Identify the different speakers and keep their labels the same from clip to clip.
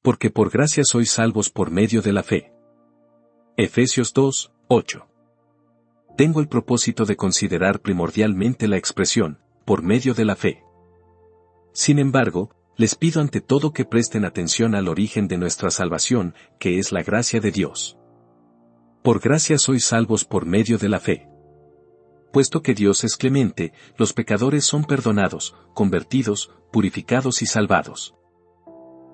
Speaker 1: Porque por gracia sois salvos por medio de la fe. Efesios 2, 8. Tengo el propósito de considerar primordialmente la expresión, por medio de la fe. Sin embargo, les pido ante todo que presten atención al origen de nuestra salvación, que es la gracia de Dios. Por gracia sois salvos por medio de la fe. Puesto que Dios es clemente, los pecadores son perdonados, convertidos, purificados y salvados.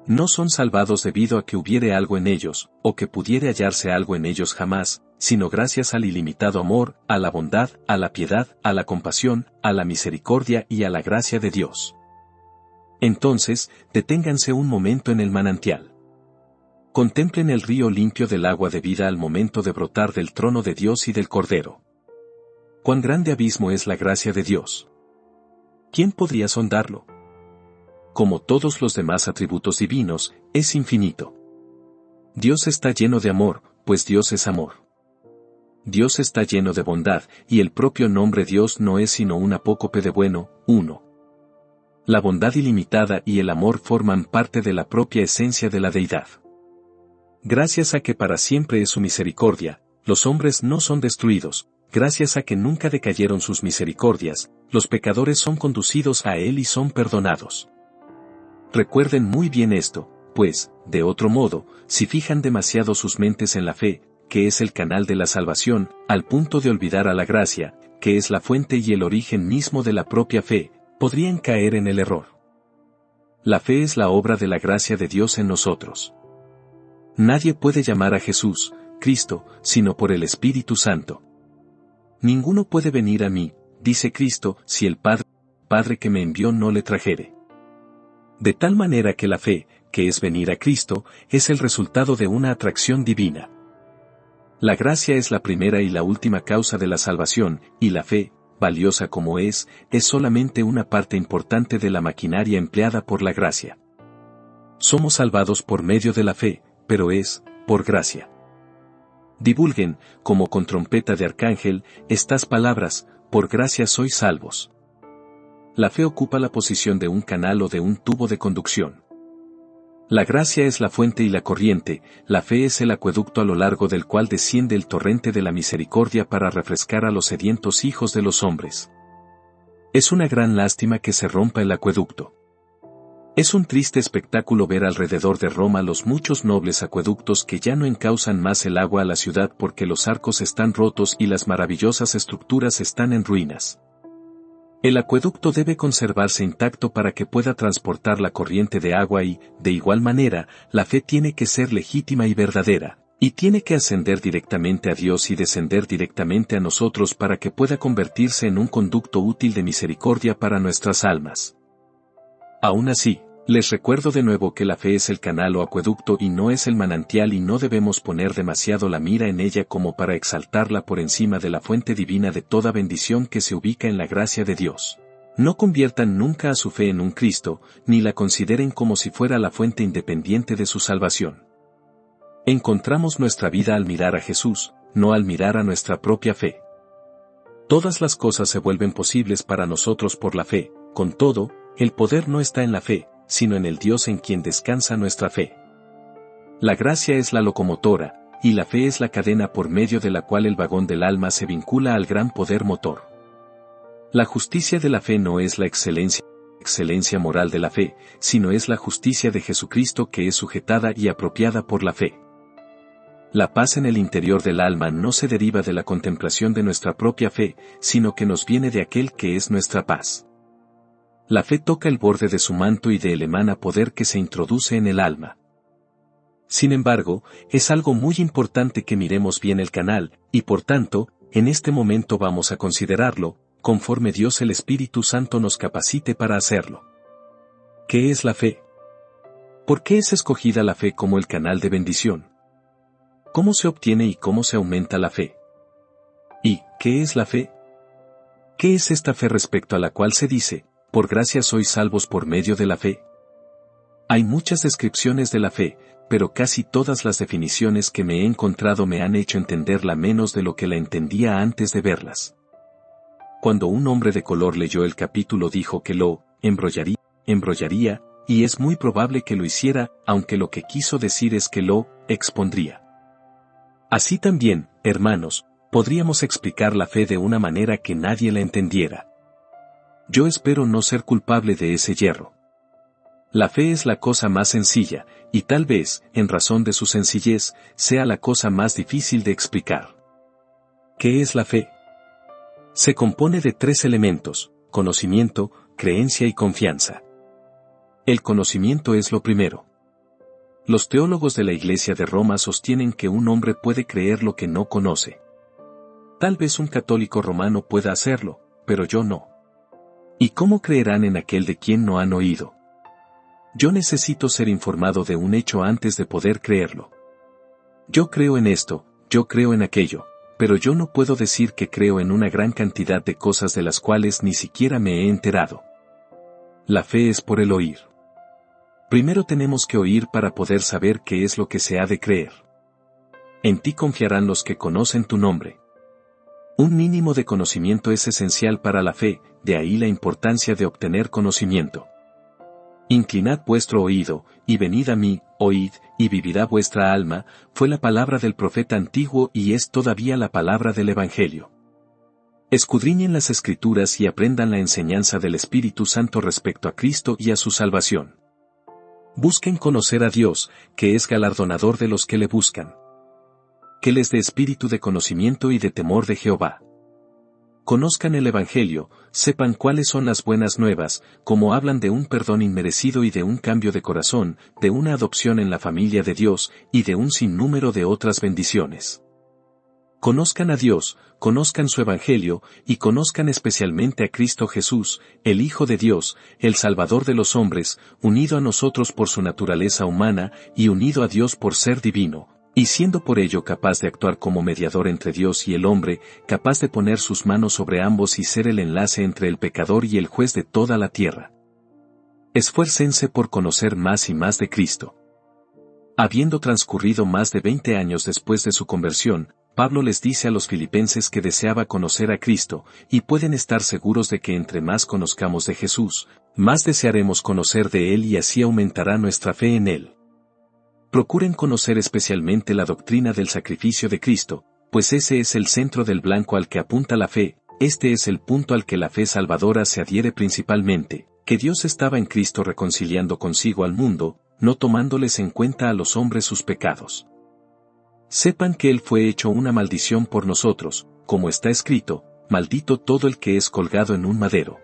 Speaker 1: No son salvados debido a que hubiere algo en ellos, o que pudiere hallarse algo en ellos jamás, sino gracias al ilimitado amor, a la bondad, a la piedad, a la compasión, a la misericordia y a la gracia de Dios. Entonces, deténganse un momento en el manantial. Contemplen el río limpio del agua de vida al momento de brotar del trono de Dios y del Cordero. ¡Cuán grande abismo es la gracia de Dios! ¿Quién podría sondarlo? Como todos los demás atributos divinos, es infinito. Dios está lleno de amor, pues Dios es amor. Dios está lleno de bondad, y el propio nombre Dios no es sino un apócope de bueno, uno. La bondad ilimitada y el amor forman parte de la propia esencia de la deidad. Gracias a que para siempre es su misericordia, los hombres no son destruidos, gracias a que nunca decayeron sus misericordias, los pecadores son conducidos a Él y son perdonados. Recuerden muy bien esto, pues, de otro modo, si fijan demasiado sus mentes en la fe, que es el canal de la salvación, al punto de olvidar a la gracia, que es la fuente y el origen mismo de la propia fe, podrían caer en el error. La fe es la obra de la gracia de Dios en nosotros. Nadie puede llamar a Jesús, Cristo, sino por el Espíritu Santo. Ninguno puede venir a mí, dice Cristo, si el Padre que me envió no le trajere. De tal manera que la fe, que es venir a Cristo, es el resultado de una atracción divina. La gracia es la primera y la última causa de la salvación, y la fe, valiosa como es solamente una parte importante de la maquinaria empleada por la gracia. Somos salvados por medio de la fe, pero es, por gracia. Divulguen, como con trompeta de arcángel, estas palabras, por gracia sois salvos. La fe ocupa la posición de un canal o de un tubo de conducción. La gracia es la fuente y la corriente, la fe es el acueducto a lo largo del cual desciende el torrente de la misericordia para refrescar a los sedientos hijos de los hombres. Es una gran lástima que se rompa el acueducto. Es un triste espectáculo ver alrededor de Roma los muchos nobles acueductos que ya no encausan más el agua a la ciudad porque los arcos están rotos y las maravillosas estructuras están en ruinas. El acueducto debe conservarse intacto para que pueda transportar la corriente de agua y, de igual manera, la fe tiene que ser legítima y verdadera, y tiene que ascender directamente a Dios y descender directamente a nosotros para que pueda convertirse en un conducto útil de misericordia para nuestras almas. Aún así, les recuerdo de nuevo que la fe es el canal o acueducto y no es el manantial y no debemos poner demasiado la mira en ella como para exaltarla por encima de la fuente divina de toda bendición que se ubica en la gracia de Dios. No conviertan nunca a su fe en un Cristo, ni la consideren como si fuera la fuente independiente de su salvación. Encontramos nuestra vida al mirar a Jesús, no al mirar a nuestra propia fe. Todas las cosas se vuelven posibles para nosotros por la fe, con todo, el poder no está en la fe, sino en el Dios en quien descansa nuestra fe. La gracia es la locomotora, y la fe es la cadena por medio de la cual el vagón del alma se vincula al gran poder motor. La justicia de la fe no es la excelencia moral de la fe, sino es la justicia de Jesucristo que es sujetada y apropiada por la fe. La paz en el interior del alma no se deriva de la contemplación de nuestra propia fe, sino que nos viene de aquel que es nuestra paz. La fe toca el borde de su manto y de él emana poder que se introduce en el alma. Sin embargo, es algo muy importante que miremos bien el canal, y por tanto, en este momento vamos a considerarlo, conforme Dios el Espíritu Santo nos capacite para hacerlo. ¿Qué es la fe? ¿Por qué es escogida la fe como el canal de bendición? ¿Cómo se obtiene y cómo se aumenta la fe? ¿Y qué es la fe? ¿Qué es esta fe respecto a la cual se dice, por gracia sois salvos por medio de la fe? Hay muchas descripciones de la fe, pero casi todas las definiciones que me he encontrado me han hecho entenderla menos de lo que la entendía antes de verlas. Cuando un hombre de color leyó el capítulo dijo que lo embrollaría, y es muy probable que lo hiciera, aunque lo que quiso decir es que lo expondría. Así también, hermanos, podríamos explicar la fe de una manera que nadie la entendiera. Yo espero no ser culpable de ese yerro. La fe es la cosa más sencilla, y tal vez, en razón de su sencillez, sea la cosa más difícil de explicar. ¿Qué es la fe? Se compone de 3 elementos: conocimiento, creencia y confianza. El conocimiento es lo primero. Los teólogos de la Iglesia de Roma sostienen que un hombre puede creer lo que no conoce. Tal vez un católico romano pueda hacerlo, pero yo no. ¿Y cómo creerán en aquel de quien no han oído? Yo necesito ser informado de un hecho antes de poder creerlo. Yo creo en esto, yo creo en aquello, pero yo no puedo decir que creo en una gran cantidad de cosas de las cuales ni siquiera me he enterado. La fe es por el oír. Primero tenemos que oír para poder saber qué es lo que se ha de creer. En ti confiarán los que conocen tu nombre. Un mínimo de conocimiento es esencial para la fe, de ahí la importancia de obtener conocimiento. Inclinad vuestro oído, y venid a mí, oíd, y vivirá vuestra alma, fue la palabra del profeta antiguo y es todavía la palabra del Evangelio. Escudriñen las Escrituras y aprendan la enseñanza del Espíritu Santo respecto a Cristo y a su salvación. Busquen conocer a Dios, que es galardonador de los que le buscan. Que les dé espíritu de conocimiento y de temor de Jehová. Conozcan el Evangelio, sepan cuáles son las buenas nuevas, como hablan de un perdón inmerecido y de un cambio de corazón, de una adopción en la familia de Dios, y de un sinnúmero de otras bendiciones. Conozcan a Dios, conozcan su Evangelio, y conozcan especialmente a Cristo Jesús, el Hijo de Dios, el Salvador de los hombres, unido a nosotros por su naturaleza humana, y unido a Dios por ser divino, y siendo por ello capaz de actuar como mediador entre Dios y el hombre, capaz de poner sus manos sobre ambos y ser el enlace entre el pecador y el juez de toda la tierra. Esfuércense por conocer más y más de Cristo. Habiendo transcurrido más de 20 años después de su conversión, Pablo les dice a los filipenses que deseaba conocer a Cristo, y pueden estar seguros de que entre más conozcamos de Jesús, más desearemos conocer de Él y así aumentará nuestra fe en Él. Procuren conocer especialmente la doctrina del sacrificio de Cristo, pues ese es el centro del blanco al que apunta la fe, este es el punto al que la fe salvadora se adhiere principalmente, que Dios estaba en Cristo reconciliando consigo al mundo, no tomándoles en cuenta a los hombres sus pecados. Sepan que Él fue hecho una maldición por nosotros, como está escrito, maldito todo el que es colgado en un madero.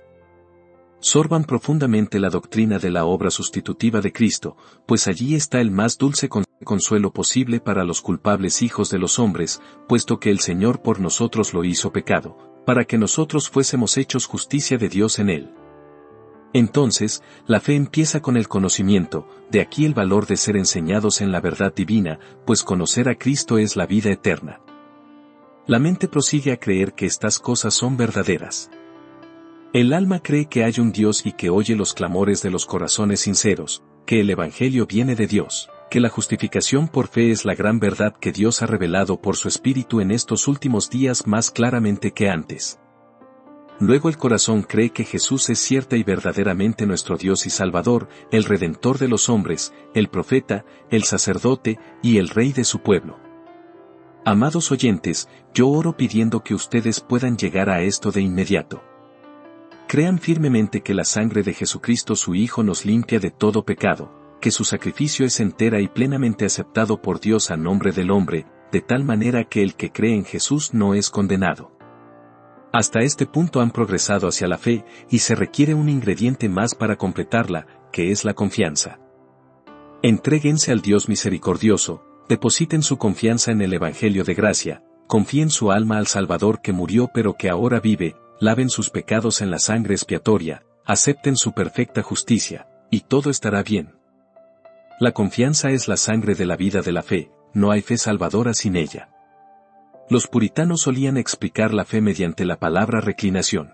Speaker 1: Sorban profundamente la doctrina de la obra sustitutiva de Cristo, pues allí está el más dulce consuelo posible para los culpables hijos de los hombres, puesto que el Señor por nosotros lo hizo pecado, para que nosotros fuésemos hechos justicia de Dios en Él. Entonces, la fe empieza con el conocimiento, de aquí el valor de ser enseñados en la verdad divina, pues conocer a Cristo es la vida eterna. La mente prosigue a creer que estas cosas son verdaderas. El alma cree que hay un Dios y que oye los clamores de los corazones sinceros, que el Evangelio viene de Dios, que la justificación por fe es la gran verdad que Dios ha revelado por su Espíritu en estos últimos días más claramente que antes. Luego el corazón cree que Jesús es cierta y verdaderamente nuestro Dios y Salvador, el Redentor de los hombres, el profeta, el sacerdote y el Rey de su pueblo. Amados oyentes, yo oro pidiendo que ustedes puedan llegar a esto de inmediato. Crean firmemente que la sangre de Jesucristo su Hijo nos limpia de todo pecado, que su sacrificio es entera y plenamente aceptado por Dios a nombre del hombre, de tal manera que el que cree en Jesús no es condenado. Hasta este punto han progresado hacia la fe, y se requiere un ingrediente más para completarla, que es la confianza. Entréguense al Dios misericordioso, depositen su confianza en el Evangelio de gracia, confíen su alma al Salvador que murió pero que ahora vive, laven sus pecados en la sangre expiatoria, acepten su perfecta justicia, y todo estará bien. La confianza es la sangre de la vida de la fe, no hay fe salvadora sin ella. Los puritanos solían explicar la fe mediante la palabra reclinación.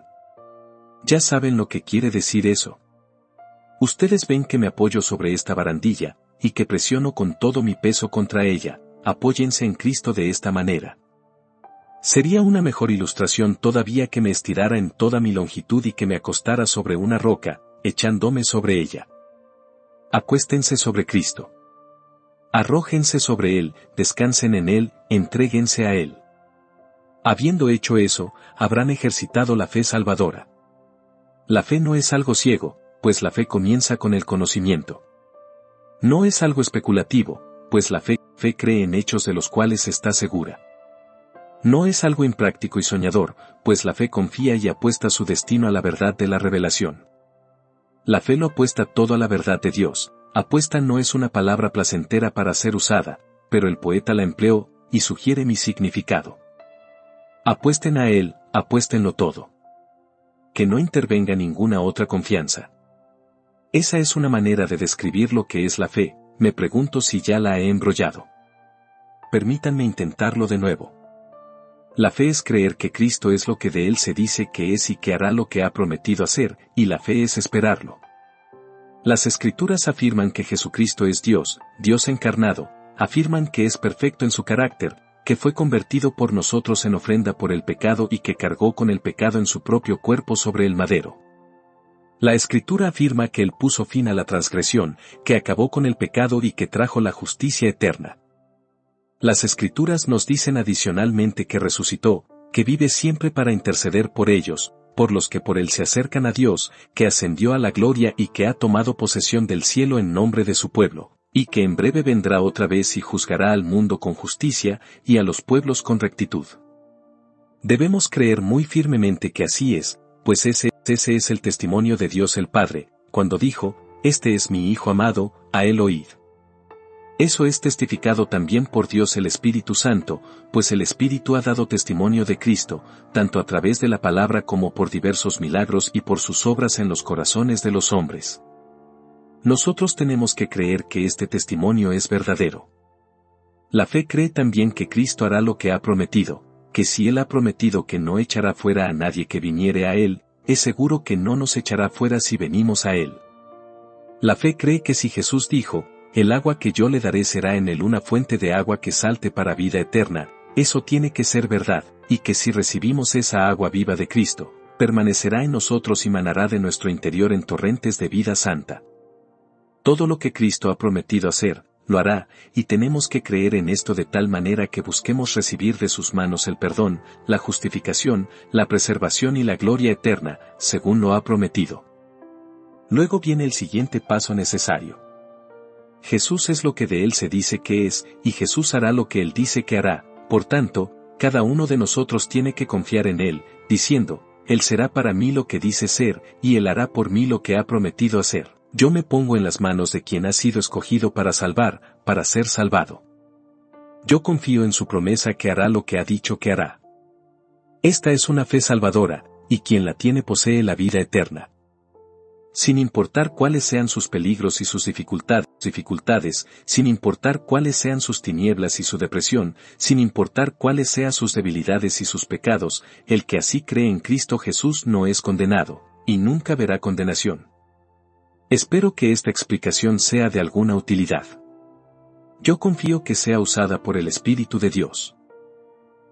Speaker 1: Ya saben lo que quiere decir eso. Ustedes ven que me apoyo sobre esta barandilla, y que presiono con todo mi peso contra ella, apóyense en Cristo de esta manera. Sería una mejor ilustración todavía que me estirara en toda mi longitud y que me acostara sobre una roca, echándome sobre ella. Acuéstense sobre Cristo. Arrójense sobre Él, descansen en Él, entréguense a Él. Habiendo hecho eso, habrán ejercitado la fe salvadora. La fe no es algo ciego, pues la fe comienza con el conocimiento. No es algo especulativo, pues la fe cree en hechos de los cuales está segura. No es algo impráctico y soñador, pues la fe confía y apuesta su destino a la verdad de la revelación. La fe lo apuesta todo a la verdad de Dios. Apuesta no es una palabra placentera para ser usada, pero el poeta la empleó, y sugiere mi significado. Apuesten a Él, apuéstenlo todo. Que no intervenga ninguna otra confianza. Esa es una manera de describir lo que es la fe, me pregunto si ya la he embrollado. Permítanme intentarlo de nuevo. La fe es creer que Cristo es lo que de Él se dice que es y que hará lo que ha prometido hacer, y la fe es esperarlo. Las Escrituras afirman que Jesucristo es Dios, Dios encarnado, afirman que es perfecto en su carácter, que fue convertido por nosotros en ofrenda por el pecado y que cargó con el pecado en su propio cuerpo sobre el madero. La Escritura afirma que Él puso fin a la transgresión, que acabó con el pecado y que trajo la justicia eterna. Las Escrituras nos dicen adicionalmente que resucitó, que vive siempre para interceder por ellos, por los que por Él se acercan a Dios, que ascendió a la gloria y que ha tomado posesión del cielo en nombre de su pueblo, y que en breve vendrá otra vez y juzgará al mundo con justicia, y a los pueblos con rectitud. Debemos creer muy firmemente que así es, pues ese es el testimonio de Dios el Padre, cuando dijo, «Este es mi Hijo amado, a Él oíd». Eso es testificado también por Dios el Espíritu Santo, pues el Espíritu ha dado testimonio de Cristo, tanto a través de la palabra como por diversos milagros y por sus obras en los corazones de los hombres. Nosotros tenemos que creer que este testimonio es verdadero. La fe cree también que Cristo hará lo que ha prometido, que si Él ha prometido que no echará fuera a nadie que viniere a Él, es seguro que no nos echará fuera si venimos a Él. La fe cree que si Jesús dijo, «El agua que yo le daré será en él una fuente de agua que salte para vida eterna», eso tiene que ser verdad, y que si recibimos esa agua viva de Cristo, permanecerá en nosotros y manará de nuestro interior en torrentes de vida santa. Todo lo que Cristo ha prometido hacer, lo hará, y tenemos que creer en esto de tal manera que busquemos recibir de sus manos el perdón, la justificación, la preservación y la gloria eterna, según lo ha prometido. Luego viene el siguiente paso necesario. Jesús es lo que de Él se dice que es, y Jesús hará lo que Él dice que hará, por tanto, cada uno de nosotros tiene que confiar en Él, diciendo, Él será para mí lo que dice ser, y Él hará por mí lo que ha prometido hacer. Yo me pongo en las manos de quien ha sido escogido para salvar, para ser salvado. Yo confío en su promesa que hará lo que ha dicho que hará. Esta es una fe salvadora, y quien la tiene posee la vida eterna. Sin importar cuáles sean sus peligros y sus dificultades, sin importar cuáles sean sus tinieblas y su depresión, sin importar cuáles sean sus debilidades y sus pecados, el que así cree en Cristo Jesús no es condenado, y nunca verá condenación. Espero que esta explicación sea de alguna utilidad. Yo confío que sea usada por el Espíritu de Dios.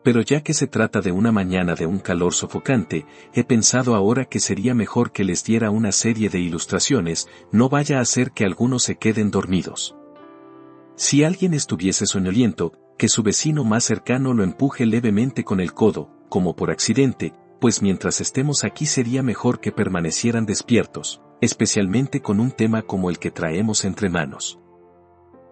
Speaker 1: Pero ya que se trata de una mañana de un calor sofocante, he pensado ahora que sería mejor que les diera una serie de ilustraciones, no vaya a ser que algunos se queden dormidos. Si alguien estuviese soñoliento, que su vecino más cercano lo empuje levemente con el codo, como por accidente, pues mientras estemos aquí sería mejor que permanecieran despiertos, especialmente con un tema como el que traemos entre manos.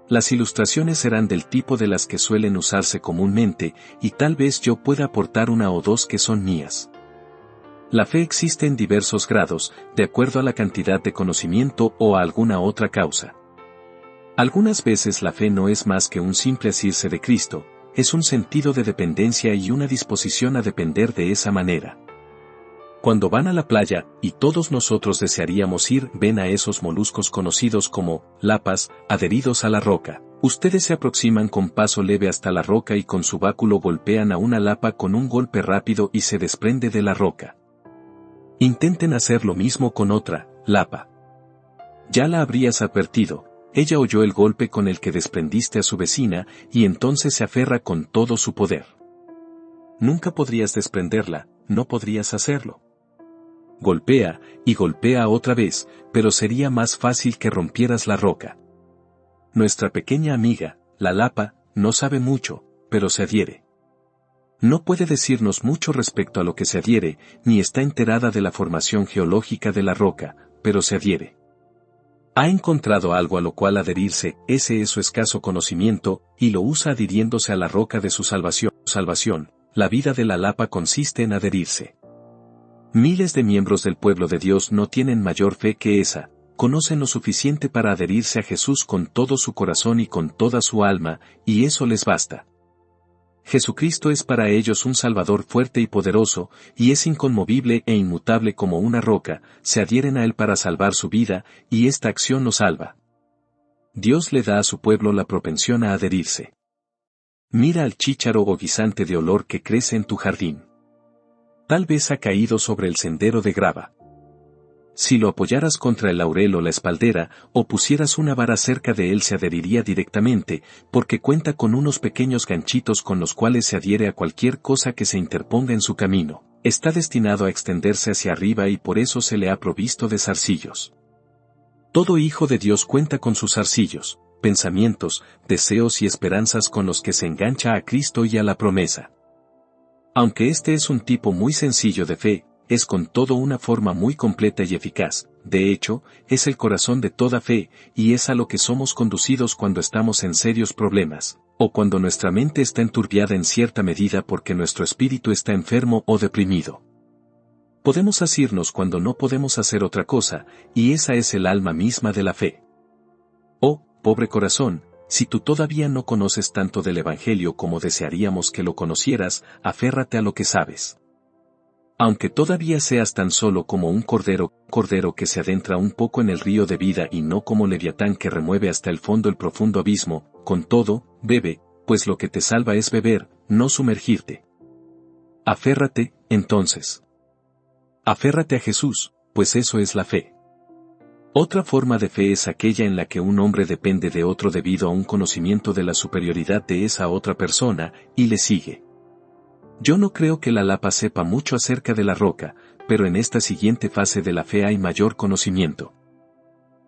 Speaker 1: Las ilustraciones serán del tipo de las que suelen usarse comúnmente, y tal vez yo pueda aportar una o dos que son mías. La fe existe en diversos grados, de acuerdo a la cantidad de conocimiento o a alguna otra causa. Algunas veces la fe no es más que un simple asirse de Cristo, es un sentido de dependencia y una disposición a depender de esa manera. Cuando van a la playa, y todos nosotros desearíamos ir, ven a esos moluscos conocidos como lapas, adheridos a la roca. Ustedes se aproximan con paso leve hasta la roca y con su báculo golpean a una lapa con un golpe rápido y se desprende de la roca. Intenten hacer lo mismo con otra lapa. Ya la habrías advertido, ella oyó el golpe con el que desprendiste a su vecina y entonces se aferra con todo su poder. Nunca podrías desprenderla, no podrías hacerlo. golpea, y golpea otra vez, pero sería más fácil que rompieras la roca. Nuestra pequeña amiga, la lapa, no sabe mucho, pero se adhiere. No puede decirnos mucho respecto a lo que se adhiere, ni está enterada de la formación geológica de la roca, pero se adhiere. Ha encontrado algo a lo cual adherirse, ese es su escaso conocimiento, y lo usa adhiriéndose a la roca de su salvación. La vida de la lapa consiste en adherirse. Miles de miembros del pueblo de Dios no tienen mayor fe que esa, conocen lo suficiente para adherirse a Jesús con todo su corazón y con toda su alma, y eso les basta. Jesucristo es para ellos un Salvador fuerte y poderoso, y es inconmovible e inmutable como una roca, se adhieren a Él para salvar su vida, y esta acción nos salva. Dios le da a su pueblo la propensión a adherirse. Mira al chícharo o guisante de olor que crece en tu jardín. Tal vez ha caído sobre el sendero de grava. Si lo apoyaras contra el laurel o la espaldera, o pusieras una vara cerca de él se adheriría directamente, porque cuenta con unos pequeños ganchitos con los cuales se adhiere a cualquier cosa que se interponga en su camino. Está destinado a extenderse hacia arriba y por eso se le ha provisto de zarcillos. Todo hijo de Dios cuenta con sus zarcillos, pensamientos, deseos y esperanzas con los que se engancha a Cristo y a la promesa. Aunque este es un tipo muy sencillo de fe, es con todo una forma muy completa y eficaz, de hecho, es el corazón de toda fe, y es a lo que somos conducidos cuando estamos en serios problemas, o cuando nuestra mente está enturbiada en cierta medida porque nuestro espíritu está enfermo o deprimido. Podemos asirnos cuando no podemos hacer otra cosa, y esa es el alma misma de la fe. Oh, pobre corazón, si tú todavía no conoces tanto del Evangelio como desearíamos que lo conocieras, aférrate a lo que sabes. Aunque todavía seas tan solo como un cordero que se adentra un poco en el río de vida y no como Leviatán que remueve hasta el fondo el profundo abismo, con todo, bebe, pues lo que te salva es beber, no sumergirte. Aférrate, entonces. Aférrate a Jesús, pues eso es la fe. Otra forma de fe es aquella en la que un hombre depende de otro debido a un conocimiento de la superioridad de esa otra persona, y le sigue. Yo no creo que la lapa sepa mucho acerca de la roca, pero en esta siguiente fase de la fe hay mayor conocimiento.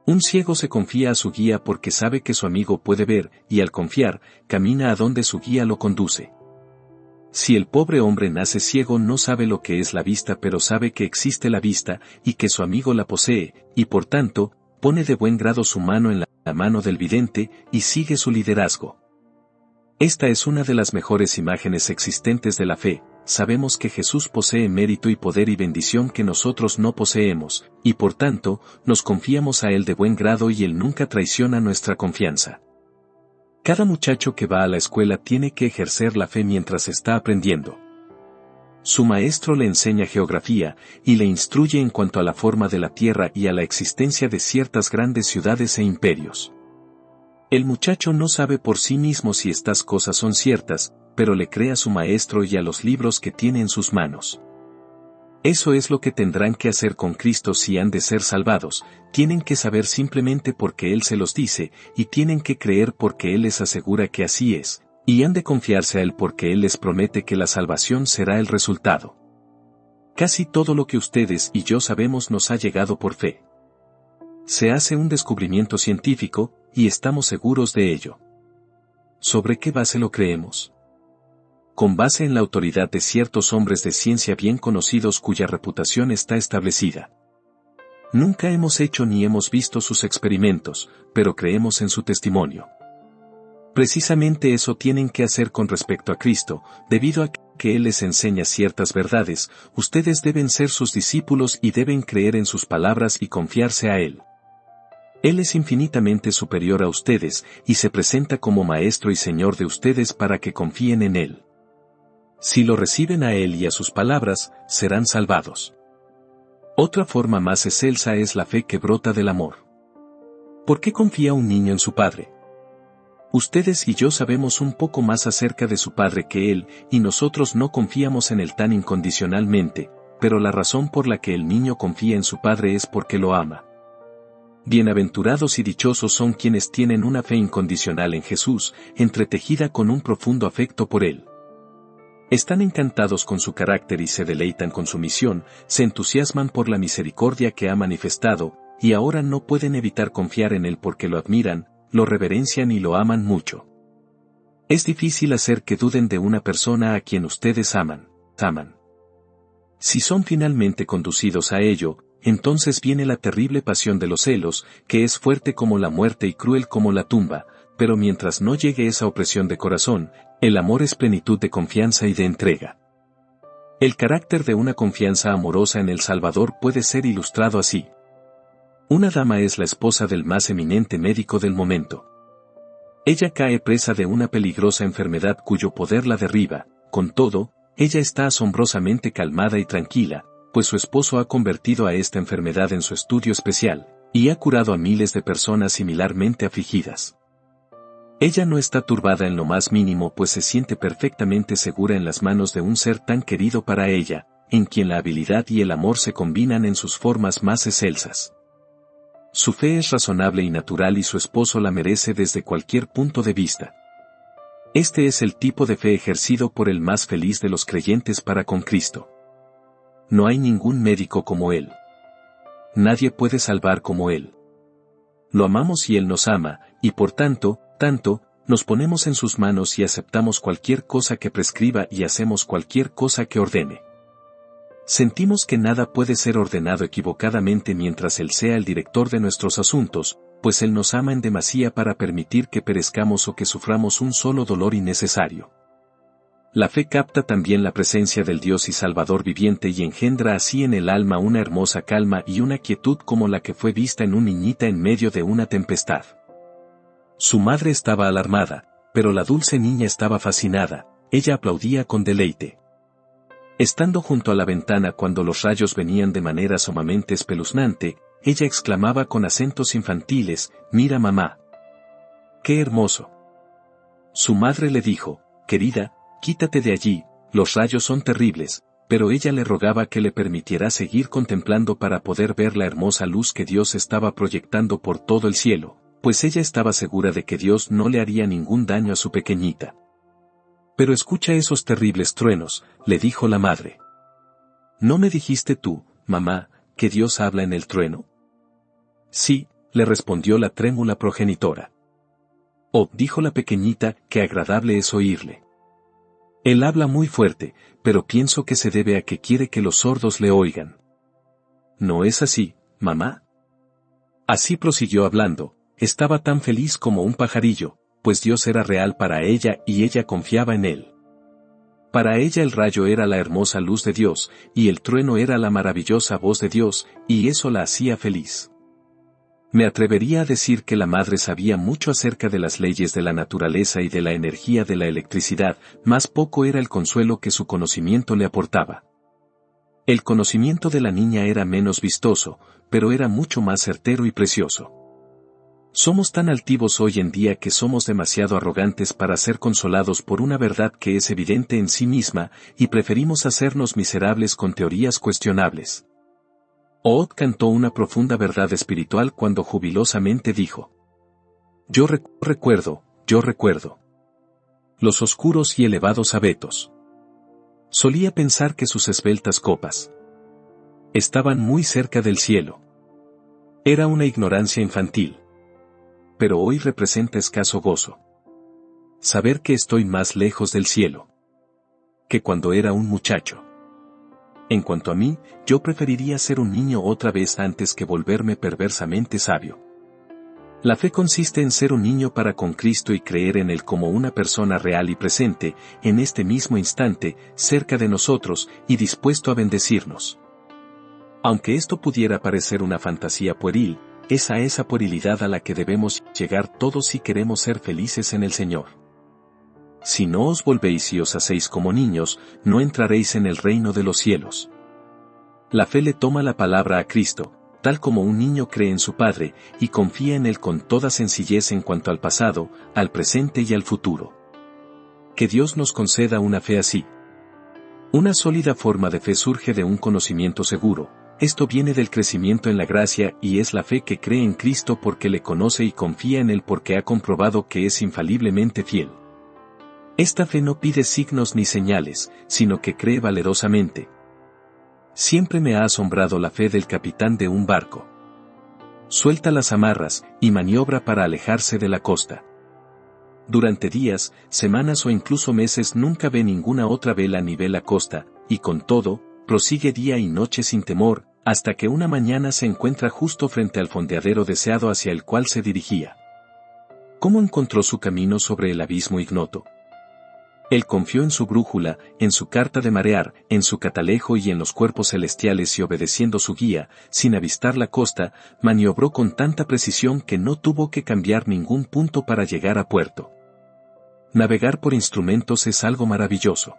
Speaker 1: Un ciego se confía a su guía porque sabe que su amigo puede ver, y al confiar, camina a donde su guía lo conduce. Si el pobre hombre nace ciego no sabe lo que es la vista pero sabe que existe la vista, y que su amigo la posee, y por tanto, pone de buen grado su mano en la mano del vidente, y sigue su liderazgo. Esta es una de las mejores imágenes existentes de la fe. Sabemos que Jesús posee mérito y poder y bendición que nosotros no poseemos, y por tanto, nos confiamos a Él de buen grado y Él nunca traiciona nuestra confianza. Cada muchacho que va a la escuela tiene que ejercer la fe mientras está aprendiendo. Su maestro le enseña geografía, y le instruye en cuanto a la forma de la tierra y a la existencia de ciertas grandes ciudades e imperios. El muchacho no sabe por sí mismo si estas cosas son ciertas, pero le cree a su maestro y a los libros que tiene en sus manos. Eso es lo que tendrán que hacer con Cristo si han de ser salvados, tienen que saber simplemente porque Él se los dice, y tienen que creer porque Él les asegura que así es, y han de confiarse a Él porque Él les promete que la salvación será el resultado. Casi todo lo que ustedes y yo sabemos nos ha llegado por fe. Se hace un descubrimiento científico, y estamos seguros de ello. ¿Sobre qué base lo creemos? Con base en la autoridad de ciertos hombres de ciencia bien conocidos cuya reputación está establecida. Nunca hemos hecho ni hemos visto sus experimentos, pero creemos en su testimonio. Precisamente eso tienen que hacer con respecto a Cristo, debido a que Él les enseña ciertas verdades, ustedes deben ser sus discípulos y deben creer en sus palabras y confiarse a Él. Él es infinitamente superior a ustedes, y se presenta como Maestro y Señor de ustedes para que confíen en Él. Si lo reciben a Él y a sus palabras, serán salvados. Otra forma más excelsa es la fe que brota del amor. ¿Por qué confía un niño en su padre? Ustedes y yo sabemos un poco más acerca de su padre que él, y nosotros no confiamos en él tan incondicionalmente, pero la razón por la que el niño confía en su padre es porque lo ama. Bienaventurados y dichosos son quienes tienen una fe incondicional en Jesús, entretejida con un profundo afecto por Él. Están encantados con su carácter y se deleitan con su misión, se entusiasman por la misericordia que ha manifestado, y ahora no pueden evitar confiar en él porque lo admiran, lo reverencian y lo aman mucho. Es difícil hacer que duden de una persona a quien ustedes aman. Si son finalmente conducidos a ello, entonces viene la terrible pasión de los celos, que es fuerte como la muerte y cruel como la tumba, pero mientras no llegue esa opresión de corazón, el amor es plenitud de confianza y de entrega. El carácter de una confianza amorosa en el Salvador puede ser ilustrado así. Una dama es la esposa del más eminente médico del momento. Ella cae presa de una peligrosa enfermedad cuyo poder la derriba, con todo, ella está asombrosamente calmada y tranquila, pues su esposo ha convertido a esta enfermedad en su estudio especial, y ha curado a miles de personas similarmente afligidas. Ella no está turbada en lo más mínimo pues se siente perfectamente segura en las manos de un ser tan querido para ella, en quien la habilidad y el amor se combinan en sus formas más excelsas. Su fe es razonable y natural y su esposo la merece desde cualquier punto de vista. Este es el tipo de fe ejercido por el más feliz de los creyentes para con Cristo. No hay ningún médico como Él. Nadie puede salvar como Él. Lo amamos y Él nos ama, y por tanto, nos ponemos en sus manos y aceptamos cualquier cosa que prescriba y hacemos cualquier cosa que ordene. Sentimos que nada puede ser ordenado equivocadamente mientras Él sea el director de nuestros asuntos, pues Él nos ama en demasía para permitir que perezcamos o que suframos un solo dolor innecesario. La fe capta también la presencia del Dios y Salvador viviente y engendra así en el alma una hermosa calma y una quietud como la que fue vista en un niñita en medio de una tempestad. Su madre estaba alarmada, pero la dulce niña estaba fascinada, ella aplaudía con deleite. Estando junto a la ventana cuando los rayos venían de manera sumamente espeluznante, ella exclamaba con acentos infantiles, «Mira mamá. ¡Qué hermoso!». Su madre le dijo, «Querida, quítate de allí, los rayos son terribles», pero ella le rogaba que le permitiera seguir contemplando para poder ver la hermosa luz que Dios estaba proyectando por todo el cielo, pues ella estaba segura de que Dios no le haría ningún daño a su pequeñita. «Pero escucha esos terribles truenos», le dijo la madre. «¿No me dijiste tú, mamá, que Dios habla en el trueno?». «Sí», le respondió la trémula progenitora. «Oh», dijo la pequeñita, «qué agradable es oírle. Él habla muy fuerte, pero pienso que se debe a que quiere que los sordos le oigan». «¿No es así, mamá?». Así prosiguió hablando, estaba tan feliz como un pajarillo, pues Dios era real para ella y ella confiaba en Él. Para ella el rayo era la hermosa luz de Dios, y el trueno era la maravillosa voz de Dios, y eso la hacía feliz. Me atrevería a decir que la madre sabía mucho acerca de las leyes de la naturaleza y de la energía de la electricidad, más poco era el consuelo que su conocimiento le aportaba. El conocimiento de la niña era menos vistoso, pero era mucho más certero y precioso. Somos tan altivos hoy en día que somos demasiado arrogantes para ser consolados por una verdad que es evidente en sí misma, y preferimos hacernos miserables con teorías cuestionables. Ood cantó una profunda verdad espiritual cuando jubilosamente dijo: Yo recuerdo. Los oscuros y elevados abetos. Solía pensar que sus esbeltas copas estaban muy cerca del cielo. Era una ignorancia infantil. Pero hoy representa escaso gozo. Saber que estoy más lejos del cielo que cuando era un muchacho. En cuanto a mí, yo preferiría ser un niño otra vez antes que volverme perversamente sabio. La fe consiste en ser un niño para con Cristo y creer en Él como una persona real y presente, en este mismo instante, cerca de nosotros, y dispuesto a bendecirnos. Aunque esto pudiera parecer una fantasía pueril, es a esa puerilidad a la que debemos llegar todos si queremos ser felices en el Señor. Si no os volvéis y os hacéis como niños, no entraréis en el reino de los cielos. La fe le toma la palabra a Cristo, tal como un niño cree en su Padre, y confía en Él con toda sencillez en cuanto al pasado, al presente y al futuro. Que Dios nos conceda una fe así. Una sólida forma de fe surge de un conocimiento seguro. Esto viene del crecimiento en la gracia y es la fe que cree en Cristo porque le conoce y confía en Él porque ha comprobado que es infaliblemente fiel. Esta fe no pide signos ni señales, sino que cree valerosamente. Siempre me ha asombrado la fe del capitán de un barco. Suelta las amarras y maniobra para alejarse de la costa. Durante días, semanas o incluso meses nunca ve ninguna otra vela ni ve la costa, y con todo, prosigue día y noche sin temor, hasta que una mañana se encuentra justo frente al fondeadero deseado hacia el cual se dirigía. ¿Cómo encontró su camino sobre el abismo ignoto? Él confió en su brújula, en su carta de marear, en su catalejo y en los cuerpos celestiales y obedeciendo su guía, sin avistar la costa, maniobró con tanta precisión que no tuvo que cambiar ningún punto para llegar a puerto. Navegar por instrumentos es algo maravilloso.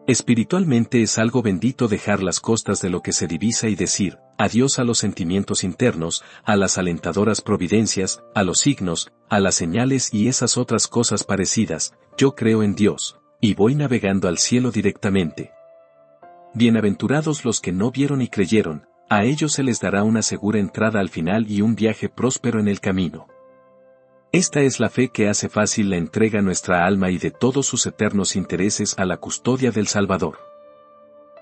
Speaker 1: Espiritualmente es algo bendito dejar las costas de lo que se divisa y decir adiós a los sentimientos internos, a las alentadoras providencias, a los signos, a las señales y esas otras cosas parecidas. Yo creo en Dios, y voy navegando al cielo directamente. Bienaventurados los que no vieron y creyeron, a ellos se les dará una segura entrada al final y un viaje próspero en el camino. Esta es la fe que hace fácil la entrega a nuestra alma y de todos sus eternos intereses a la custodia del Salvador.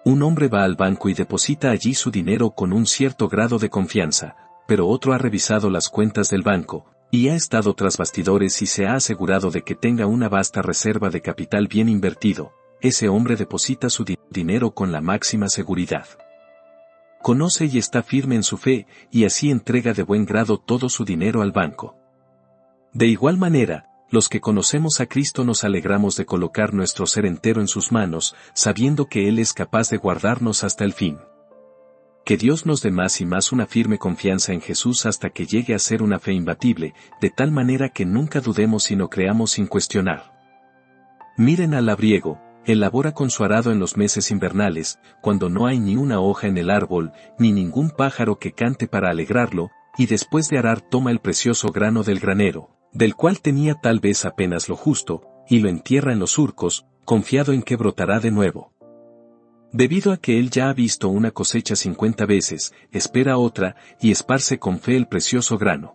Speaker 1: Un hombre va al banco y deposita allí su dinero con un cierto grado de confianza, pero otro ha revisado las cuentas del banco, y ha estado tras bastidores y se ha asegurado de que tenga una vasta reserva de capital bien invertido. Ese hombre deposita su dinero con la máxima seguridad. Conoce y está firme en su fe, y así entrega de buen grado todo su dinero al banco. De igual manera, los que conocemos a Cristo nos alegramos de colocar nuestro ser entero en sus manos, sabiendo que Él es capaz de guardarnos hasta el fin. Que Dios nos dé más y más una firme confianza en Jesús hasta que llegue a ser una fe imbatible, de tal manera que nunca dudemos sino creamos sin cuestionar. Miren al labriego, él labora con su arado en los meses invernales, cuando no hay ni una hoja en el árbol, ni ningún pájaro que cante para alegrarlo, y después de arar toma el precioso grano del granero, del cual tenía tal vez apenas lo justo, y lo entierra en los surcos, confiado en que brotará de nuevo. Debido a que él ya ha visto una cosecha 50 veces, espera otra, y esparce con fe el precioso grano.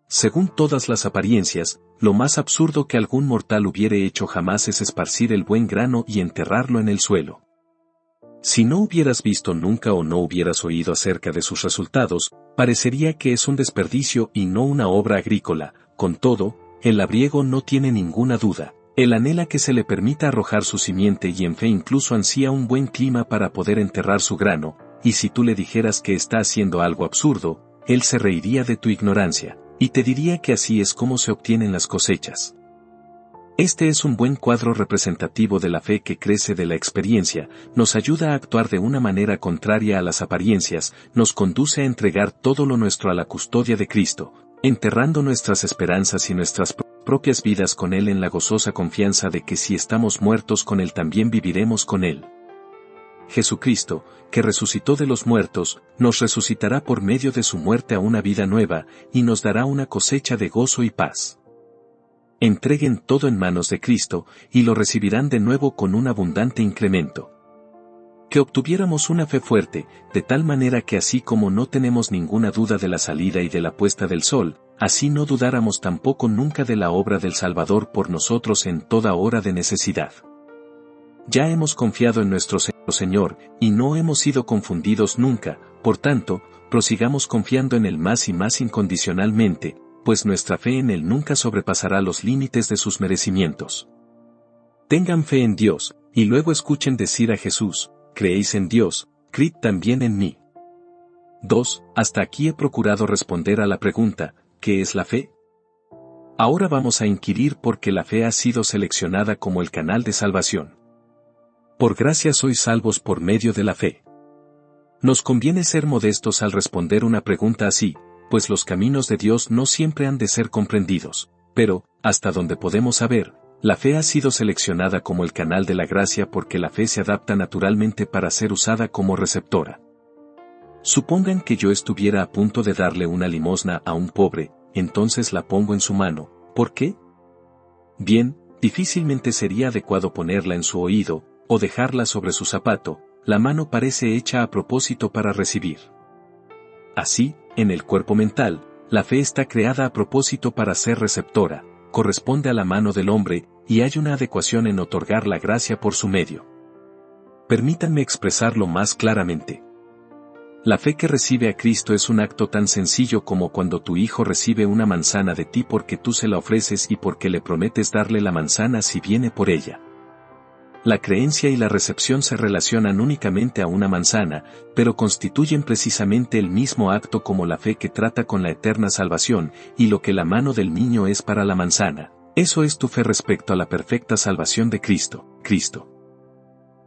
Speaker 1: Según todas las apariencias, lo más absurdo que algún mortal hubiere hecho jamás es esparcir el buen grano y enterrarlo en el suelo. Si no hubieras visto nunca o no hubieras oído acerca de sus resultados, parecería que es un desperdicio y no una obra agrícola. Con todo, el labriego no tiene ninguna duda. Él anhela que se le permita arrojar su simiente y en fe incluso ansía un buen clima para poder enterrar su grano, y si tú le dijeras que está haciendo algo absurdo, él se reiría de tu ignorancia, y te diría que así es como se obtienen las cosechas. Este es un buen cuadro representativo de la fe que crece de la experiencia, nos ayuda a actuar de una manera contraria a las apariencias, nos conduce a entregar todo lo nuestro a la custodia de Cristo, enterrando nuestras esperanzas y nuestras propias vidas con Él en la gozosa confianza de que si estamos muertos con Él también viviremos con Él. Jesucristo, que resucitó de los muertos, nos resucitará por medio de su muerte a una vida nueva, y nos dará una cosecha de gozo y paz. Entreguen todo en manos de Cristo, y lo recibirán de nuevo con un abundante incremento. Que obtuviéramos una fe fuerte, de tal manera que así como no tenemos ninguna duda de la salida y de la puesta del sol, así no dudáramos tampoco nunca de la obra del Salvador por nosotros en toda hora de necesidad. Ya hemos confiado en nuestro Señor, y no hemos sido confundidos nunca, por tanto, prosigamos confiando en Él más y más incondicionalmente, pues nuestra fe en Él nunca sobrepasará los límites de sus merecimientos. Tengan fe en Dios, y luego escuchen decir a Jesús: ¿creéis en Dios? Creed también en mí. 2. Hasta aquí he procurado responder a la pregunta, ¿qué es la fe? Ahora vamos a inquirir por qué la fe ha sido seleccionada como el canal de salvación. Por gracia sois salvos por medio de la fe. Nos conviene ser modestos al responder una pregunta así, pues los caminos de Dios no siempre han de ser comprendidos, pero, hasta donde podemos saber, la fe ha sido seleccionada como el canal de la gracia porque la fe se adapta naturalmente para ser usada como receptora. Supongan que yo estuviera a punto de darle una limosna a un pobre, entonces la pongo en su mano. ¿Por qué? Bien, difícilmente sería adecuado ponerla en su oído, o dejarla sobre su zapato. La mano parece hecha a propósito para recibir. Así, en el cuerpo mental, la fe está creada a propósito para ser receptora, corresponde a la mano del hombre, y hay una adecuación en otorgar la gracia por su medio. Permítanme expresarlo más claramente. La fe que recibe a Cristo es un acto tan sencillo como cuando tu hijo recibe una manzana de ti porque tú se la ofreces y porque le prometes darle la manzana si viene por ella. La creencia y la recepción se relacionan únicamente a una manzana, pero constituyen precisamente el mismo acto como la fe que trata con la eterna salvación, y lo que la mano del niño es para la manzana. Eso es tu fe respecto a la perfecta salvación de Cristo.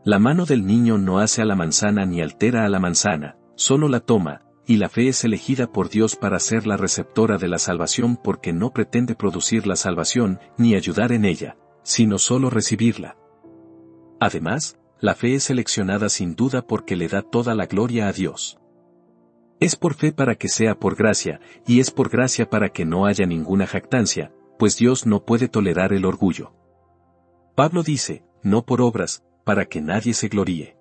Speaker 1: La mano del niño no hace a la manzana ni altera a la manzana, solo la toma, y la fe es elegida por Dios para ser la receptora de la salvación porque no pretende producir la salvación ni ayudar en ella, sino solo recibirla. Además, la fe es seleccionada sin duda porque le da toda la gloria a Dios. Es por fe para que sea por gracia, y es por gracia para que no haya ninguna jactancia, pues Dios no puede tolerar el orgullo. Pablo dice, no por obras, para que nadie se gloríe.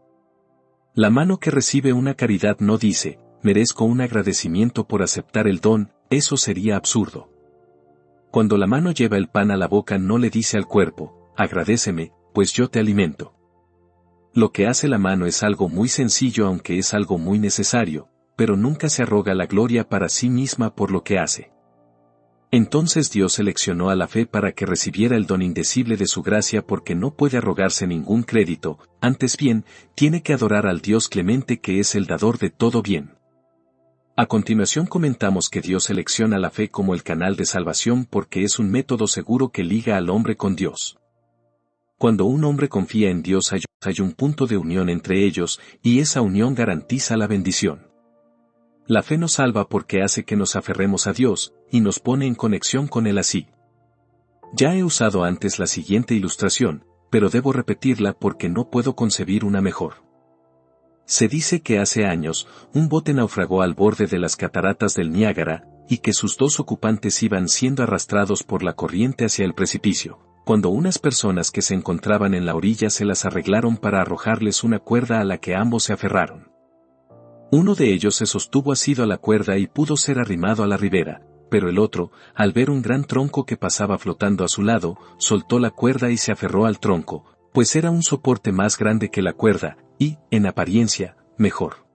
Speaker 1: La mano que recibe una caridad no dice, merezco un agradecimiento por aceptar el don, eso sería absurdo. Cuando la mano lleva el pan a la boca no le dice al cuerpo, agradéceme, pues yo te alimento. Lo que hace la mano es algo muy sencillo aunque es algo muy necesario, pero nunca se arroga la gloria para sí misma por lo que hace. Entonces Dios seleccionó a la fe para que recibiera el don indecible de su gracia porque no puede arrogarse ningún crédito, antes bien, tiene que adorar al Dios clemente que es el dador de todo bien. A continuación comentamos que Dios selecciona la fe como el canal de salvación porque es un método seguro que liga al hombre con Dios. Cuando un hombre confía en Dios hay un punto de unión entre ellos, y esa unión garantiza la bendición. La fe nos salva porque hace que nos aferremos a Dios, y nos pone en conexión con Él así. Ya he usado antes la siguiente ilustración, pero debo repetirla porque no puedo concebir una mejor. Se dice que hace años, un bote naufragó al borde de las cataratas del Niágara, y que sus dos ocupantes iban siendo arrastrados por la corriente hacia el precipicio, cuando unas personas que se encontraban en la orilla se las arreglaron para arrojarles una cuerda a la que ambos se aferraron. Uno de ellos se sostuvo asido a la cuerda y pudo ser arrimado a la ribera, pero el otro, al ver un gran tronco que pasaba flotando a su lado, soltó la cuerda y se aferró al tronco, pues era un soporte más grande que la cuerda, y, en apariencia, mejor.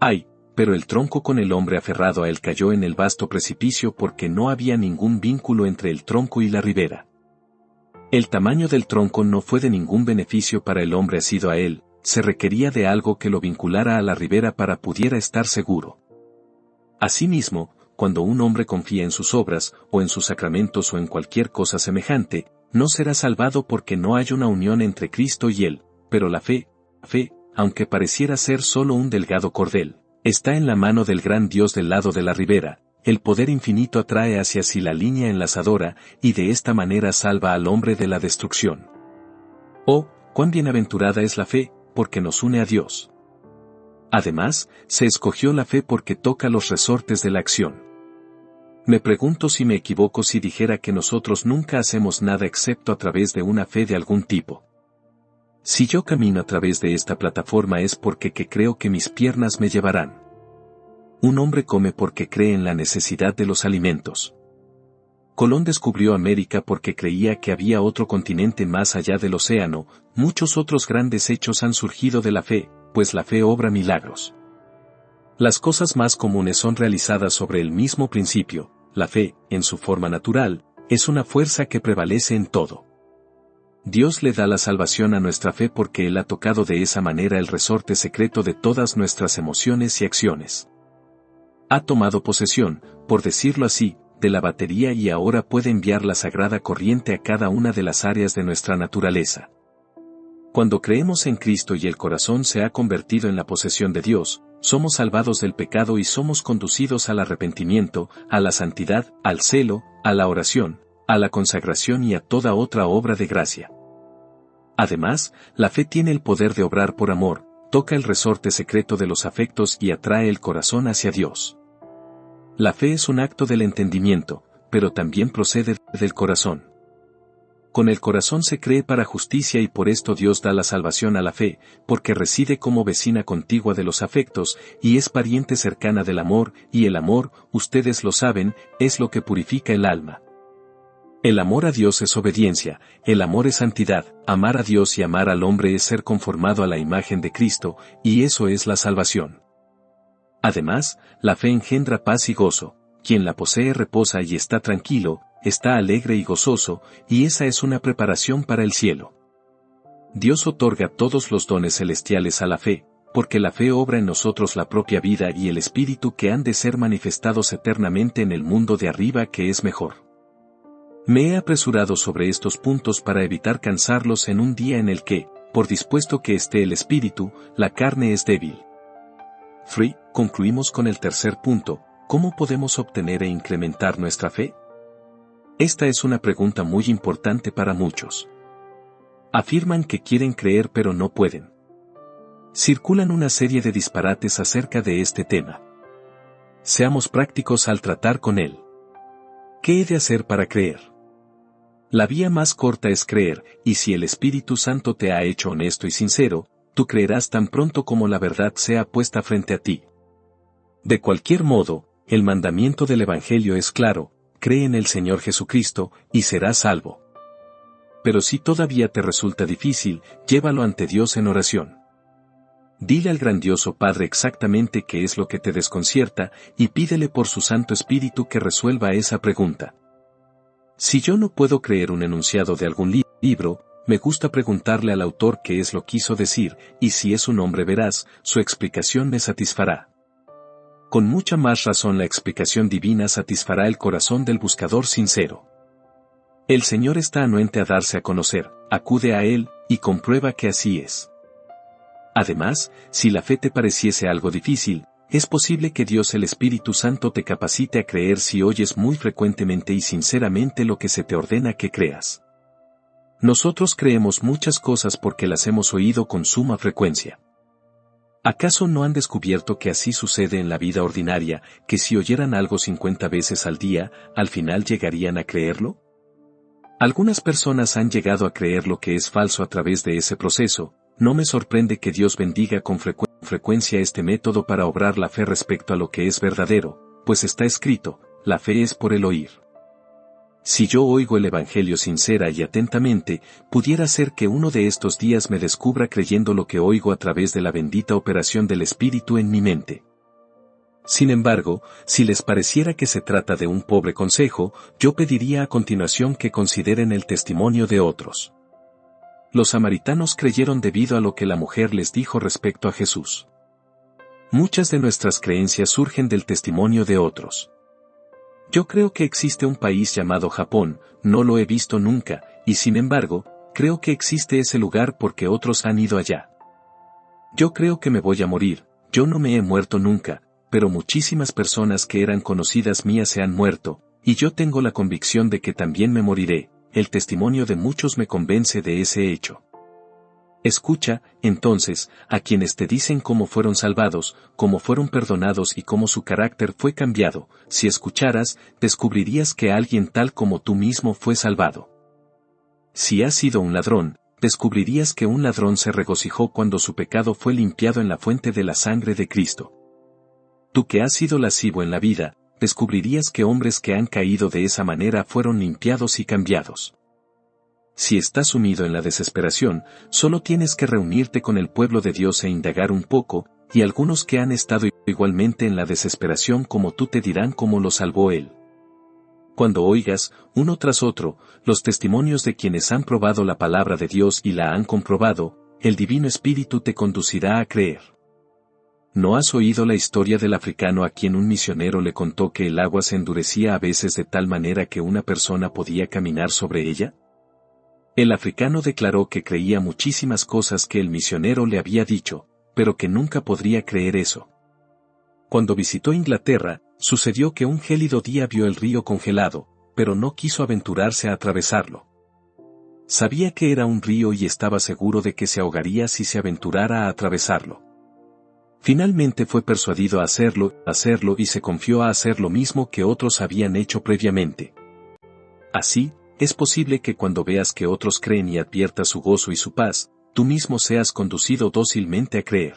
Speaker 1: ¡Ay! Pero el tronco con el hombre aferrado a él cayó en el vasto precipicio porque no había ningún vínculo entre el tronco y la ribera. El tamaño del tronco no fue de ningún beneficio para el hombre asido a él, se requería de algo que lo vinculara a la ribera para pudiera estar seguro. Asimismo, cuando un hombre confía en sus obras, o en sus sacramentos o en cualquier cosa semejante, no será salvado porque no hay una unión entre Cristo y él, pero la fe, aunque pareciera ser solo un delgado cordel, está en la mano del gran Dios del lado de la ribera, el poder infinito atrae hacia sí la línea enlazadora, y de esta manera salva al hombre de la destrucción. Oh, cuán bienaventurada es la fe, porque nos une a Dios. Además, se escogió la fe porque toca los resortes de la acción. Me pregunto si me equivoco si dijera que nosotros nunca hacemos nada excepto a través de una fe de algún tipo. Si yo camino a través de esta plataforma es porque creo que mis piernas me llevarán. Un hombre come porque cree en la necesidad de los alimentos. Colón descubrió América porque creía que había otro continente más allá del océano. Muchos otros grandes hechos han surgido de la fe, pues la fe obra milagros. Las cosas más comunes son realizadas sobre el mismo principio. La fe, en su forma natural, es una fuerza que prevalece en todo. Dios le da la salvación a nuestra fe porque Él ha tocado de esa manera el resorte secreto de todas nuestras emociones y acciones. Ha tomado posesión, por decirlo así, de la batería y ahora puede enviar la sagrada corriente a cada una de las áreas de nuestra naturaleza. Cuando creemos en Cristo y el corazón se ha convertido en la posesión de Dios, somos salvados del pecado y somos conducidos al arrepentimiento, a la santidad, al celo, a la oración, a la consagración y a toda otra obra de gracia. Además, la fe tiene el poder de obrar por amor, toca el resorte secreto de los afectos y atrae el corazón hacia Dios. La fe es un acto del entendimiento, pero también procede del corazón. Con el corazón se cree para justicia y por esto Dios da la salvación a la fe, porque reside como vecina contigua de los afectos, y es pariente cercana del amor, y el amor, ustedes lo saben, es lo que purifica el alma. El amor a Dios es obediencia, el amor es santidad, amar a Dios y amar al hombre es ser conformado a la imagen de Cristo, y eso es la salvación. Además, la fe engendra paz y gozo, quien la posee reposa y está tranquilo, está alegre y gozoso, y esa es una preparación para el cielo. Dios otorga todos los dones celestiales a la fe, porque la fe obra en nosotros la propia vida y el espíritu que han de ser manifestados eternamente en el mundo de arriba que es mejor. Me he apresurado sobre estos puntos para evitar cansarlos en un día en el que, por dispuesto que esté el espíritu, la carne es débil. Concluimos con el tercer punto: ¿cómo podemos obtener e incrementar nuestra fe? Esta es una pregunta muy importante para muchos. Afirman que quieren creer pero no pueden. Circulan una serie de disparates acerca de este tema. Seamos prácticos al tratar con él. ¿Qué he de hacer para creer? La vía más corta es creer, y si el Espíritu Santo te ha hecho honesto y sincero, tú creerás tan pronto como la verdad sea puesta frente a ti. De cualquier modo, el mandamiento del Evangelio es claro: cree en el Señor Jesucristo, y serás salvo. Pero si todavía te resulta difícil, llévalo ante Dios en oración. Dile al grandioso Padre exactamente qué es lo que te desconcierta, y pídele por su Santo Espíritu que resuelva esa pregunta. Si yo no puedo creer un enunciado de algún libro, me gusta preguntarle al autor qué es lo quiso decir, y si es un hombre veraz, su explicación me satisfará. Con mucha más razón la explicación divina satisfará el corazón del buscador sincero. El Señor está anuente a darse a conocer, acude a Él, y comprueba que así es. Además, si la fe te pareciese algo difícil, es posible que Dios el Espíritu Santo te capacite a creer si oyes muy frecuentemente y sinceramente lo que se te ordena que creas. Nosotros creemos muchas cosas porque las hemos oído con suma frecuencia. ¿Acaso no han descubierto que así sucede en la vida ordinaria, que si oyeran algo 50 veces al día, al final llegarían a creerlo? Algunas personas han llegado a creer lo que es falso a través de ese proceso. No me sorprende que Dios bendiga con frecuencia este método para obrar la fe respecto a lo que es verdadero, pues está escrito: la fe es por el oír. Si yo oigo el Evangelio sincera y atentamente, pudiera ser que uno de estos días me descubra creyendo lo que oigo a través de la bendita operación del Espíritu en mi mente. Sin embargo, si les pareciera que se trata de un pobre consejo, yo pediría a continuación que consideren el testimonio de otros. Los samaritanos creyeron debido a lo que la mujer les dijo respecto a Jesús. Muchas de nuestras creencias surgen del testimonio de otros. Yo creo que existe un país llamado Japón, no lo he visto nunca, y sin embargo, creo que existe ese lugar porque otros han ido allá. Yo creo que me voy a morir, yo no me he muerto nunca, pero muchísimas personas que eran conocidas mías se han muerto, y yo tengo la convicción de que también me moriré. El testimonio de muchos me convence de ese hecho. Escucha, entonces, a quienes te dicen cómo fueron salvados, cómo fueron perdonados y cómo su carácter fue cambiado. Si escucharas, descubrirías que alguien tal como tú mismo fue salvado. Si has sido un ladrón, descubrirías que un ladrón se regocijó cuando su pecado fue limpiado en la fuente de la sangre de Cristo. Tú que has sido lascivo en la vida, descubrirías que hombres que han caído de esa manera fueron limpiados y cambiados. Si estás sumido en la desesperación, solo tienes que reunirte con el pueblo de Dios e indagar un poco, y algunos que han estado igualmente en la desesperación como tú te dirán cómo lo salvó Él. Cuando oigas, uno tras otro, los testimonios de quienes han probado la palabra de Dios y la han comprobado, el Divino Espíritu te conducirá a creer. ¿No has oído la historia del africano a quien un misionero le contó que el agua se endurecía a veces de tal manera que una persona podía caminar sobre ella? El africano declaró que creía muchísimas cosas que el misionero le había dicho, pero que nunca podría creer eso. Cuando visitó Inglaterra, sucedió que un gélido día vio el río congelado, pero no quiso aventurarse a atravesarlo. Sabía que era un río y estaba seguro de que se ahogaría si se aventurara a atravesarlo. Finalmente fue persuadido a hacerlo y se confió a hacer lo mismo que otros habían hecho previamente. Así, es posible que cuando veas que otros creen y adviertas su gozo y su paz, tú mismo seas conducido dócilmente a creer.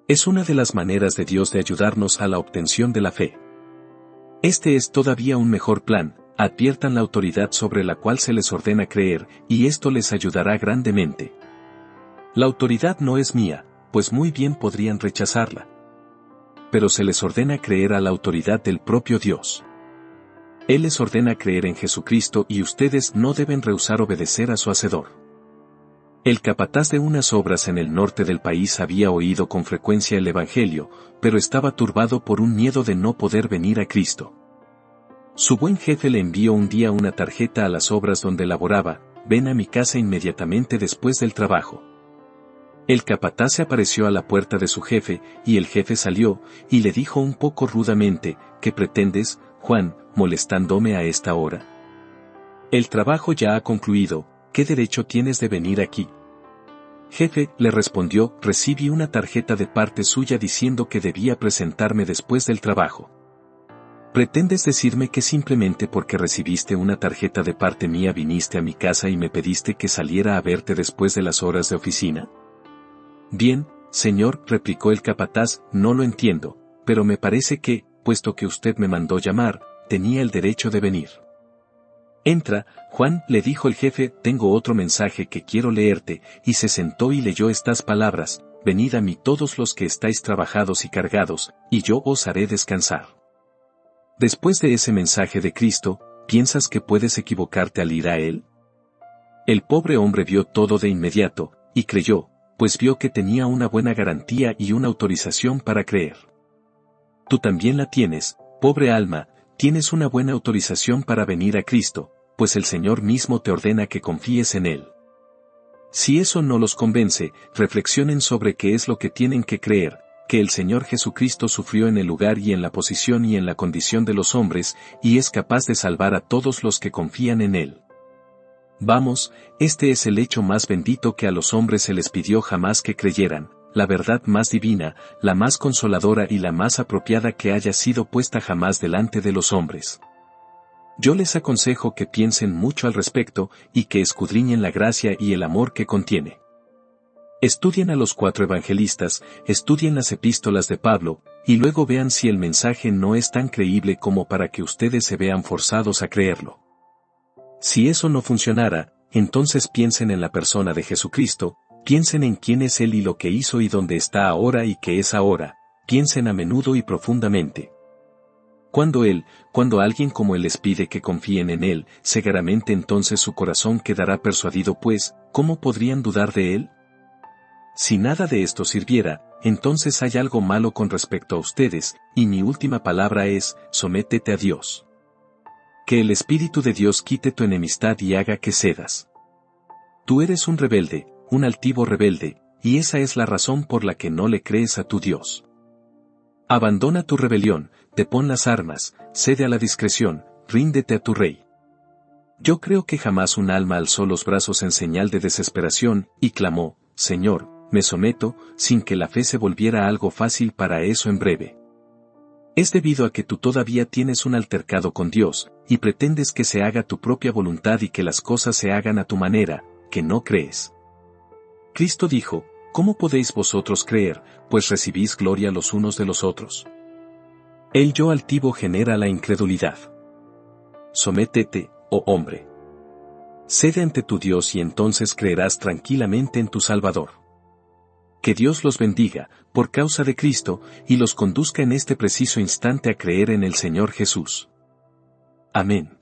Speaker 1: Es una de las maneras de Dios de ayudarnos a la obtención de la fe. Este es todavía un mejor plan, adviertan la autoridad sobre la cual se les ordena creer, y esto les ayudará grandemente. La autoridad no es mía, pues muy bien podrían rechazarla. Pero se les ordena creer a la autoridad del propio Dios. Él les ordena creer en Jesucristo y ustedes no deben rehusar obedecer a su Hacedor. El capataz de unas obras en el norte del país había oído con frecuencia el Evangelio, pero estaba turbado por un miedo de no poder venir a Cristo. Su buen jefe le envió un día una tarjeta a las obras donde laboraba: ven a mi casa inmediatamente después del trabajo. El capataz se apareció a la puerta de su jefe, y el jefe salió, y le dijo un poco rudamente: ¿qué pretendes, Juan, molestándome a esta hora? El trabajo ya ha concluido, ¿qué derecho tienes de venir aquí? Jefe, le respondió, recibí una tarjeta de parte suya diciendo que debía presentarme después del trabajo. ¿Pretendes decirme que simplemente porque recibiste una tarjeta de parte mía viniste a mi casa y me pediste que saliera a verte después de las horas de oficina? Bien, señor, replicó el capataz, no lo entiendo, pero me parece que, puesto que usted me mandó llamar, tenía el derecho de venir. Entra, Juan, le dijo el jefe, tengo otro mensaje que quiero leerte, y se sentó y leyó estas palabras: venid a mí todos los que estáis trabajados y cargados, y yo os haré descansar. Después de ese mensaje de Cristo, ¿piensas que puedes equivocarte al ir a Él? El pobre hombre vio todo de inmediato, y creyó, pues vio que tenía una buena garantía y una autorización para creer. Tú también la tienes, pobre alma, tienes una buena autorización para venir a Cristo, pues el Señor mismo te ordena que confíes en Él. Si eso no los convence, reflexionen sobre qué es lo que tienen que creer: que el Señor Jesucristo sufrió en el lugar y en la posición y en la condición de los hombres, y es capaz de salvar a todos los que confían en Él. Vamos, este es el hecho más bendito que a los hombres se les pidió jamás que creyeran, la verdad más divina, la más consoladora y la más apropiada que haya sido puesta jamás delante de los hombres. Yo les aconsejo que piensen mucho al respecto, y que escudriñen la gracia y el amor que contiene. Estudien a los 4 evangelistas, estudien las epístolas de Pablo, y luego vean si el mensaje no es tan creíble como para que ustedes se vean forzados a creerlo. Si eso no funcionara, entonces piensen en la persona de Jesucristo, piensen en quién es Él y lo que hizo y dónde está ahora y qué es ahora, piensen a menudo y profundamente. Cuando alguien como Él les pide que confíen en Él, seguramente entonces su corazón quedará persuadido, pues, ¿cómo podrían dudar de Él? Si nada de esto sirviera, entonces hay algo malo con respecto a ustedes, y mi última palabra es: sométete a Dios. Que el Espíritu de Dios quite tu enemistad y haga que cedas. Tú eres un rebelde, un altivo rebelde, y esa es la razón por la que no le crees a tu Dios. Abandona tu rebelión, depón las armas, cede a la discreción, ríndete a tu Rey. Yo creo que jamás un alma alzó los brazos en señal de desesperación, y clamó: Señor, me someto, sin que la fe se volviera algo fácil para eso en breve. Es debido a que tú todavía tienes un altercado con Dios, y pretendes que se haga tu propia voluntad y que las cosas se hagan a tu manera, que no crees. Cristo dijo: ¿cómo podéis vosotros creer, pues recibís gloria los unos de los otros? El yo altivo genera la incredulidad. Sométete, oh hombre. Cede ante tu Dios y entonces creerás tranquilamente en tu Salvador. Que Dios los bendiga, por causa de Cristo, y los conduzca en este preciso instante a creer en el Señor Jesús. Amén.